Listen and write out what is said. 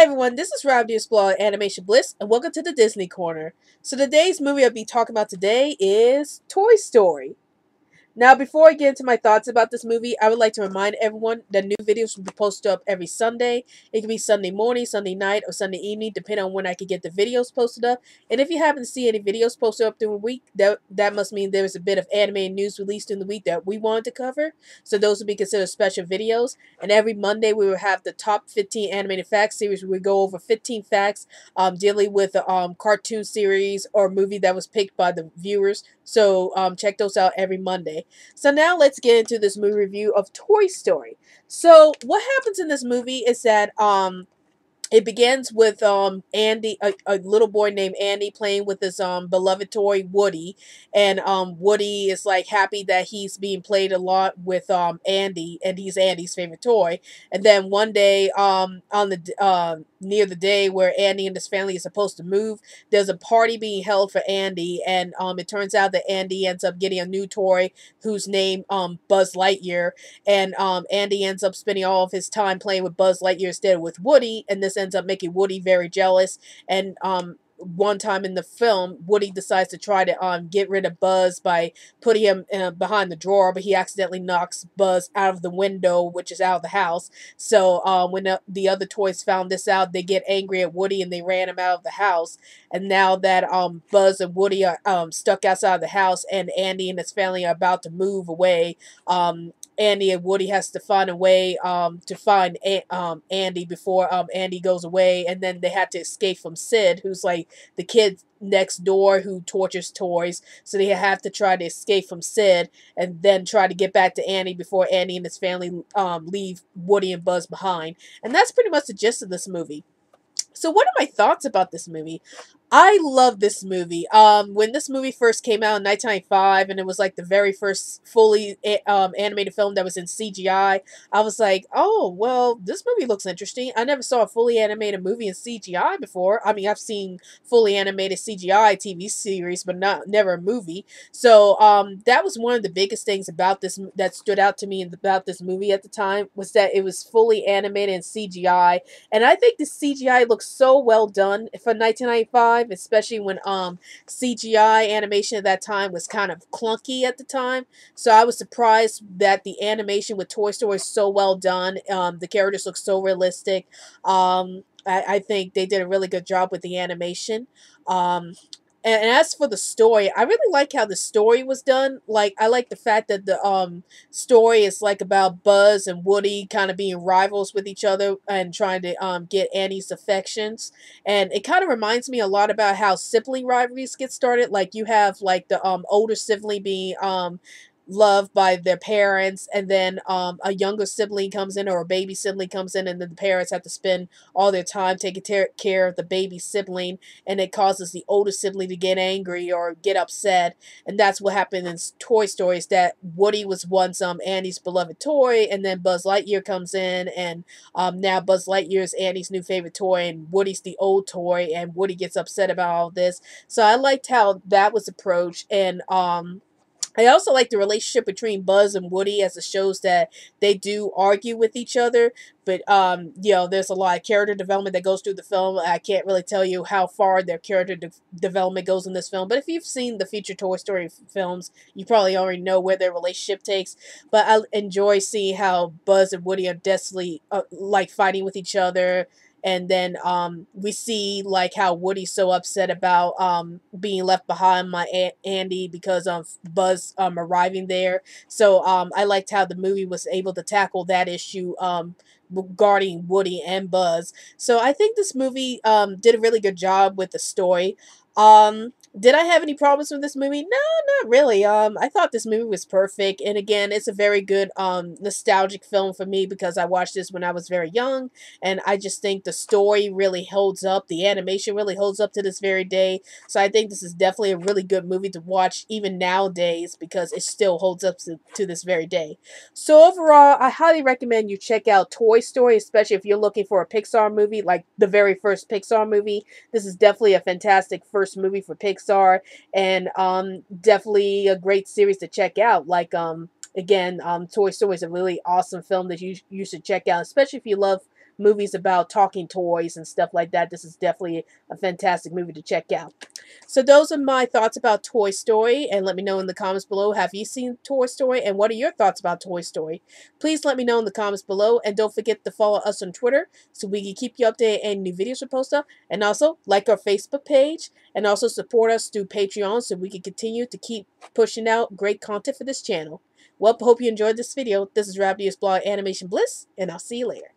everyone, this is Rob the Explorer Animation Bliss, and welcome to the Disney Corner. So today's movie I'll be talking about today is Toy Story. Now, before I get into my thoughts about this movie, I would like to remind everyone that new videos will be posted up every Sunday. It can be Sunday morning, Sunday night, or Sunday evening, depending on when I can get the videos posted up. And if you happen to see any videos posted up during the week, that must mean there was a bit of anime news released in the week that we wanted to cover. So those will be considered special videos. And every Monday, we will have the top 15 animated facts series where we go over 15 facts dealing with a cartoon series or movie that was picked by the viewers. So check those out every Monday. So now let's get into this movie review of Toy Story. So what happens in this movie is that it begins with Andy, a little boy named Andy, playing with his beloved toy Woody, and Woody is like happy that he's being played a lot with Andy, and he's Andy's favorite toy. And then one day on the near the day where Andy and his family is supposed to move, there's a party being held for Andy, and it turns out that Andy ends up getting a new toy whose name Buzz Lightyear, and Andy ends up spending all of his time playing with Buzz Lightyear instead of with Woody, and this ends up making Woody very jealous. And one time in the film, Woody decides to try to get rid of Buzz by putting him behind the drawer, but he accidentally knocks Buzz out of the window, which is out of the house. So when the other toys found this out, they get angry at Woody and they ran him out of the house. And now that Buzz and Woody are stuck outside of the house, and Andy and his family are about to move away, Andy and Woody has to find a way to find Andy before Andy goes away, and then they have to escape from Sid, who's like the kid next door who tortures toys. So they have to try to escape from Sid and then try to get back to Andy before Andy and his family leave Woody and Buzz behind. And that's pretty much the gist of this movie. So what are my thoughts about this movie? I love this movie. When this movie first came out in 1995, and it was like the very first fully animated film that was in CGI, I was like, oh, well, this movie looks interesting. I never saw a fully animated movie in CGI before. I mean, I've seen fully animated CGI TV series, but never a movie. So that was one of the biggest things about this that stood out to me about this movie at the time, was that it was fully animated in CGI. And I think the CGI looks so well done for 1995, especially when CGI animation at that time was kind of clunky at the time. So I was surprised that the animation with Toy Story is so well done. The characters look so realistic. I think they did a really good job with the animation. And as for the story, I really like how the story was done. Like, I like the fact that the story is like about Buzz and Woody kind of being rivals with each other and trying to get Annie's affections. And it kind of reminds me a lot about how sibling rivalries get started. Like, you have like the older sibling being loved by their parents, and then a younger sibling comes in, or a baby sibling comes in, and then the parents have to spend all their time taking care of the baby sibling, and it causes the older sibling to get angry or get upset. And that's what happened in Toy Story, is that Woody was once Andy's beloved toy, and then Buzz Lightyear comes in, and now Buzz Lightyear is Andy's new favorite toy, and Woody's the old toy, and Woody gets upset about all this. So I liked how that was approached. And I also like the relationship between Buzz and Woody, as it shows that they do argue with each other, but there's a lot of character development that goes through the film. I can't really tell you how far their character development goes in this film, but if you've seen the future Toy Story films, you probably already know where their relationship takes. But I enjoy seeing how Buzz and Woody are desperately like fighting with each other. And then we see like how Woody's so upset about being left behind by Andy because of Buzz arriving there. So I liked how the movie was able to tackle that issue regarding Woody and Buzz. So I think this movie did a really good job with the story. Did I have any problems with this movie? No, not really. I thought this movie was perfect, and again, it's a very good nostalgic film for me because I watched this when I was very young, and I just think the story really holds up. The animation really holds up to this very day. So I think this is definitely a really good movie to watch even nowadays because it still holds up to this very day. So overall, I highly recommend you check out Toy Story, especially if you're looking for a Pixar movie, like the very first Pixar movie. This is definitely a fantastic first movie for Pixar, and definitely a great series to check out. Like again, Toy Story is a really awesome film that you should check out, especially if you love movies about talking toys and stuff like that, this is definitely a fantastic movie to check out. So those are my thoughts about Toy Story, and let me know in the comments below, have you seen Toy Story, and what are your thoughts about Toy Story? Please let me know in the comments below, and don't forget to follow us on Twitter so we can keep you updated on any new videos we post up, and also like our Facebook page, and also support us through Patreon so we can continue to keep pushing out great content for this channel. Well, hope you enjoyed this video. This is Rabbit Blog Animation Bliss, and I'll see you later.